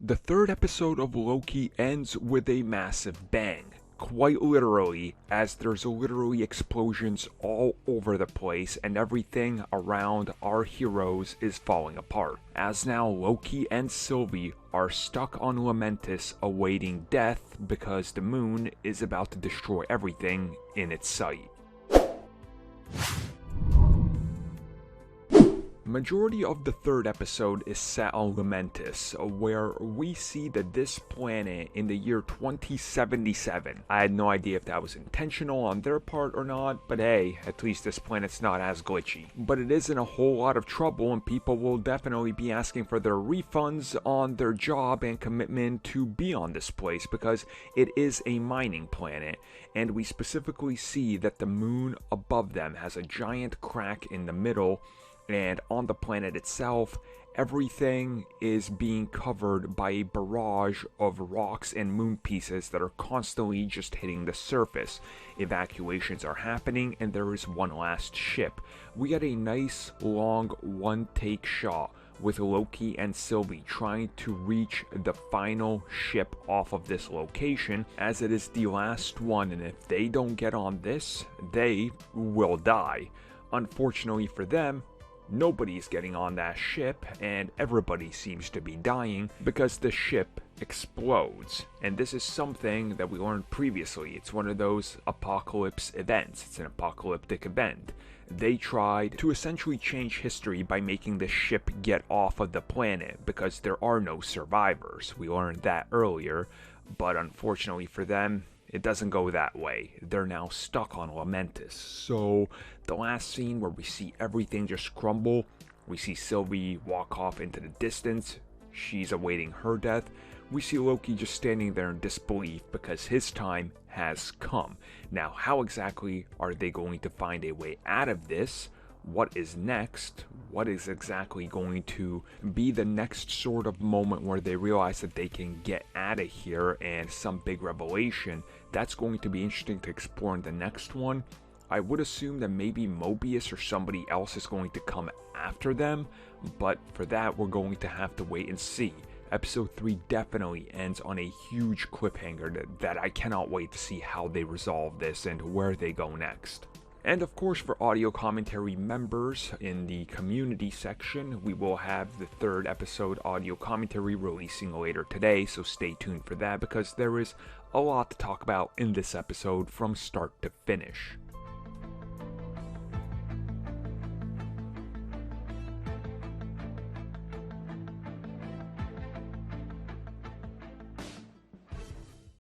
The third episode of Loki ends with a massive bang. Quite literally, as there's literally explosions all over the place and everything around our heroes is falling apart. As now Loki and Sylvie are stuck on Lamentis awaiting death because the moon is about to destroy everything in its sight. Majority of the third episode is set on Lamentis, where we see that this planet in the year 2077. I had no idea if that was intentional on their part or not, but hey, at least this planet's not as glitchy. But it is in a whole lot of trouble, and people will definitely be asking for their refunds on their job and commitment to be on this place, because it is a mining planet, and we specifically see that the moon above them has a giant crack in the middle. And on the planet itself, everything is being covered by a barrage of rocks and moon pieces that are constantly just hitting the surface. Evacuations are happening, and there is one last ship. We get a nice long one-take shot with Loki and Sylvie trying to reach the final ship off of this location, as it is the last one, and if they don't get on this, they will die. Unfortunately for them, nobody's getting on that ship, and everybody seems to be dying because the ship explodes. And this is something that we learned previously. It's one of those apocalypse events. It's an apocalyptic event. They tried to essentially change history by making the ship get off of the planet because there are no survivors. We learned that earlier, but unfortunately for them, it doesn't go that way. They're now stuck on Lamentis. So the last scene where we see everything just crumble, we see Sylvie walk off into the distance. She's awaiting her death. We see Loki just standing there in disbelief because his time has come. Now, how exactly are they going to find a way out of this? What is next? What is exactly going to be the next sort of moment where they realize that they can get out of here and some big revelation? That's going to be interesting to explore in the next one. I would assume that maybe Mobius or somebody else is going to come after them, but for that we're going to have to wait and see. Episode 3 definitely ends on a huge cliffhanger that I cannot wait to see how they resolve this and where they go next. And of course, for audio commentary members in the community section, we will have the third episode audio commentary releasing later today, so stay tuned for that because there is a lot to talk about in this episode from start to finish.